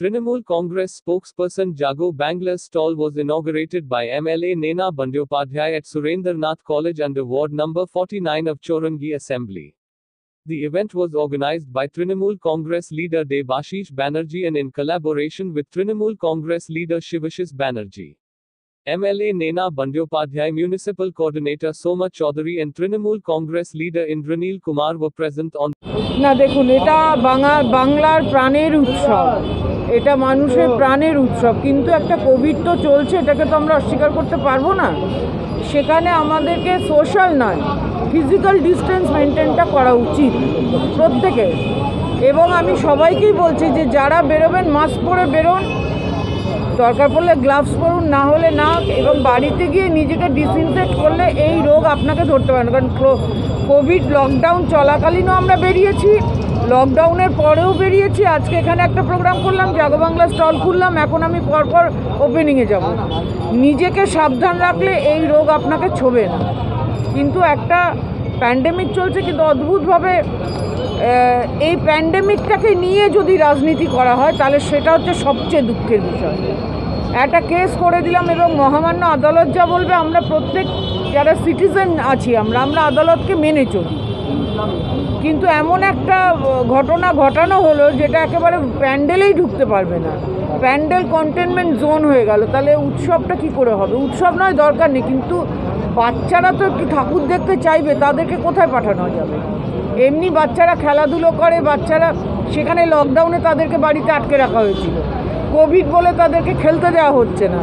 Trinamool Congress spokesperson Jago Bangla's stall was inaugurated by MLA Nena Bandyopadhyay at Surendranath College under Ward number 49 of Chorangi Assembly. The event was organized by Trinamool Congress leader Debashish Banerjee and in collaboration with Trinamool Congress leader Shivashish Banerjee. MLA Nena Bandyopadhyay, Municipal Coordinator Soma Chaudhary and Trinamool Congress leader Indranil Kumar were present on. না দেখুন, এটা বাংলার প্রাণের উৎসব, এটা মানুষের প্রাণের উৎসব, কিন্তু একটা কোভিড তো চলছে, এটাকে তো আমরা অস্বীকার করতে পারবো না। সেখানে আমাদেরকে সোশ্যাল নয়, ফিজিক্যাল ডিস্টেন্স মেনটেনটা করা উচিত প্রত্যেকের। এবং আমি সবাইকেই বলছি যে যারা বেরোবেন মাস্ক পরে বেরোন, দরকার পড়লে গ্লাভস পরুন, না হলে না, এবং বাড়িতে গিয়ে নিজেকে ডিসইনফেক্ট করলে এই রোগ আপনাকে ধরতে পারেন। কারণ কোভিড লকডাউন চলাকালীনও আমরা বেরিয়েছি, লকডাউনের পরেও বেরিয়েছি। আজকে এখানে একটা প্রোগ্রাম করলাম, জাগো বাংলা স্টল খুললাম, এখন আমি পরপর ওপেনিংয়ে যাব। নিজেকে সাবধান রাখলে এই রোগ আপনাকে ছোবে না। কিন্তু একটা প্যান্ডেমিক চলছে, কিন্তু অদ্ভুতভাবে এই প্যান্ডেমিকটাকে নিয়ে যদি রাজনীতি করা হয় তাহলে সেটা হচ্ছে সবচেয়ে দুঃখের বিষয়। একটা কেস করে দিলাম এবং মহামান্য আদালত যা বলবে, আমরা প্রত্যেক যারা সিটিজেন আছি আমরা আদালতকে মেনে চলি। কিন্তু এমন একটা ঘটনা ঘটানো হলো যেটা একেবারে প্যান্ডেলেই ঢুকতে পারবে না, প্যান্ডেল কন্টেনমেন্ট জোন হয়ে গেল। তাহলে উৎসবটা কি করে হবে? উৎসব নয়, দরকার নেই, কিন্তু বাচ্চারা তো একটু ঠাকুর দেখতে চাইবে, তাদেরকে কোথায় পাঠানো যাবে? এমনি বাচ্চারা খেলাধুলো করে, বাচ্চারা সেখানে লকডাউনে তাদেরকে বাড়িতে আটকে রাখা হয়েছিল, কোভিড বলে তাদেরকে খেলতে দেওয়া হচ্ছে না।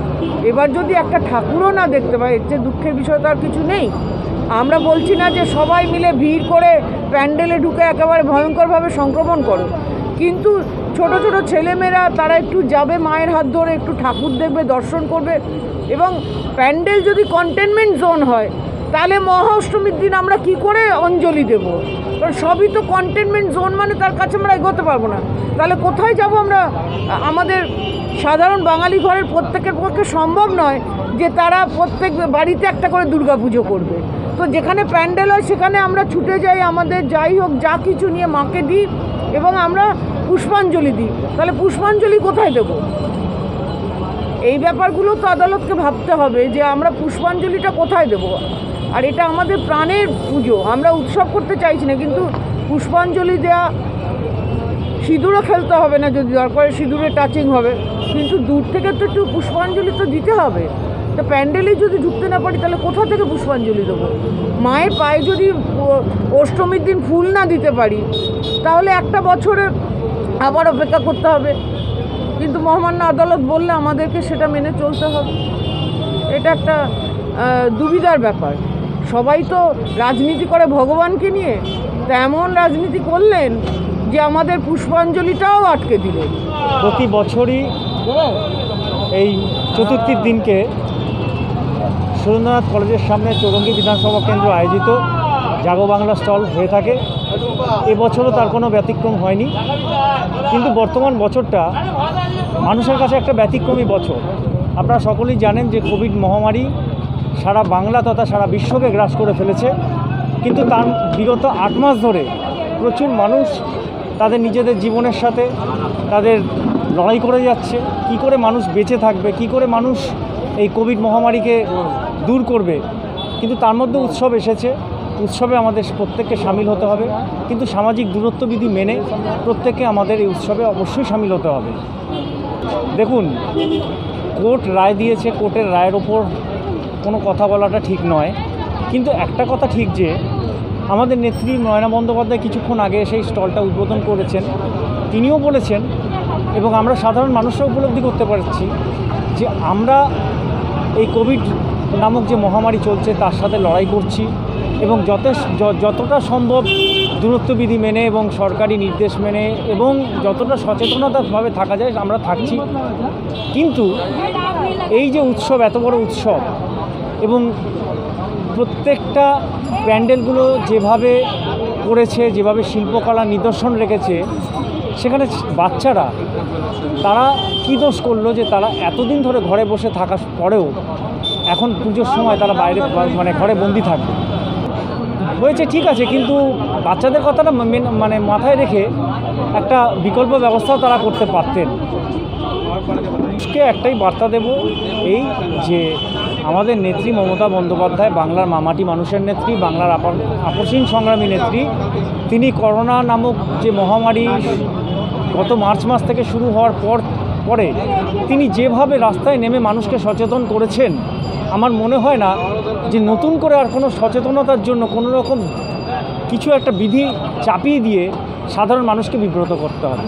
এবার যদি একটা ঠাকুরও না দেখতে পায়, এর চেয়ে দুঃখের বিষয় তো আর কিছু নেই। আমরা বলছি না যে সবাই মিলে ভিড় করে প্যান্ডেলে ঢুকে একেবারে ভয়ঙ্করভাবে সংক্রমণ করো, কিন্তু ছোট ছোট ছেলেমেয়েরা তারা একটু যাবে, মায়ের হাত ধরে একটু ঠাকুর দেখবে, দর্শন করবে। এবং প্যান্ডেল যদি কন্টেনমেন্ট জোন হয় তাহলে মহা অষ্টমীর দিন আমরা কি করে অঞ্জলি দেব? কারণ সবই তো কন্টেনমেন্ট জোন, মানে তার কাছে আমরা এগোতে পারবো না। তাহলে কোথায় যাব আমরা? আমাদের সাধারণ বাঙালি ঘরের প্রত্যেকের পক্ষে সম্ভব নয় যে তারা প্রত্যেক বাড়িতে একটা করে দুর্গাপুজো করবে। তো যেখানে প্যান্ডেল হয় সেখানে আমরা ছুটে যাই, আমাদের যাই হোক যা কিছু নিয়ে মাকে দিই এবং আমরা পুষ্পাঞ্জলি দিই। তাহলে পুষ্পাঞ্জলি কোথায় দেব? এই ব্যাপারগুলো তো আদালতকে ভাবতে হবে যে আমরা পুষ্পাঞ্জলিটা কোথায় দেব। আর এটা আমাদের প্রাণের পুজো, আমরা উৎসব করতে চাইছি না, কিন্তু পুষ্পাঞ্জলি দেওয়া, সিঁদুরও খেলতে হবে না, যদি দরকার সিঁদুরে টাচিং হবে, কিন্তু দূর থেকে তো একটু পুষ্পাঞ্জলি তো দিতে হবে। তো প্যান্ডেলে যদি ঢুকতে না পারি তাহলে কোথা থেকে পুষ্পাঞ্জলি দেবো? মায়ের পায়ে যদি অষ্টমীর দিন ফুল না দিতে পারি তাহলে একটা বছরে আবার অপেক্ষা করতে হবে। কিন্তু মহামান্য আদালত বললে আমাদেরকে সেটা মেনে চলতে হবে। এটা একটা দুবিধার ব্যাপার। সবাই তো রাজনীতি করে ভগবানকে নিয়ে, তা এমন রাজনীতি করলেন যে আমাদের পুষ্পাঞ্জলিটাও আটকে দিলেন। প্রতি বছরই এই চতুর্থীর দিনকে সুরেন্দ্রনাথ কলেজের সামনে চৌরঙ্গী বিধানসভা কেন্দ্র আয়োজিত জাগো বাংলা স্টল হয়ে থাকে। এবছরও তার কোনো ব্যতিক্রম হয়নি, কিন্তু বর্তমান বছরটা মানুষের কাছে একটা ব্যতিক্রমী বছর। আপনারা সকলেই জানেন যে কোভিড মহামারী সারা বাংলা তথা সারা বিশ্বকে গ্রাস করে ফেলেছে, কিন্তু তার বিগত 8 মাস ধরে প্রচুর মানুষ তাদের নিজেদের জীবনের সাথে তাদের লড়াই করে যাচ্ছে। কি করে মানুষ বেঁচে থাকবে, কি করে মানুষ এই কোভিড মহামারীকে দূর করবে, কিন্তু তার মধ্যে উৎসব এসেছে। উৎসবে আমাদের প্রত্যেককে সামিল হতে হবে, কিন্তু সামাজিক দূরত্ববিধি মেনে প্রত্যেককে আমাদের এই উৎসবে অবশ্যই সামিল হতে হবে। দেখুন, কোর্ট রায় দিয়েছে, কোর্টের রায়ের ওপর কোনো কথা বলাটা ঠিক নয়, কিন্তু একটা কথা ঠিক যে আমাদের নেত্রী নয়না বন্দ্যোপাধ্যায় কিছুক্ষণ আগে সেই স্টলটা উদ্বোধন করেছেন। তিনিও বলেছেন এবং আমরা সাধারণ মানুষরা উপলব্ধি করতে পারছি যে আমরা এই কোভিড নামক যে মহামারী চলছে তার সাথে লড়াই করছি এবং যতটা সম্ভব দূরত্ববিধি মেনে এবং সরকারি নির্দেশ মেনে এবং যতটা সচেতনতাভাবে থাকা যায় আমরা থাকছি। কিন্তু এই যে উৎসব, এত বড় উৎসব এবং প্রত্যেকটা প্যান্ডেলগুলো যেভাবে করেছে, যেভাবে শিল্পকলা নিদর্শন রেখেছে, সেখানে বাচ্চারা তারা কী দোষ করলো যে তারা এতদিন ধরে ঘরে বসে থাকার পরেও এখন পুজোর সময় তারা বাইরে মানে ঘরে বন্দি থাকবে। হয়েছে ঠিক আছে, কিন্তু বাচ্চাদের কথাটা মানে মাথায় রেখে একটা বিকল্প ব্যবস্থাও তারা করতে পারতেন। মানুষকে একটাই বার্তা দেব, এই যে আমাদের নেত্রী মমতা বন্দ্যোপাধ্যায়, বাংলার মামাটি মানুষের নেত্রী, বাংলার আপসীন সংগ্রামী নেত্রী, তিনি করোনা নামক যে মহামারী গত মার্চ মাস থেকে শুরু হওয়ার পরে তিনি যেভাবে রাস্তায় নেমে মানুষকে সচেতন করেছেন, আমার মনে হয় না যে নতুন করে আর কোনো সচেতনতার জন্য কোনো রকম কিছু একটা বিধি চাপিয়ে দিয়ে সাধারণ মানুষকে বিব্রত করতে হবে।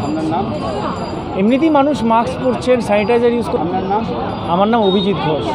এমনিতেই মানুষ মাস্ক পরছেন, স্যানিটাইজার ইউজ করছেন। আমার নাম অভিজিৎ ঘোষ।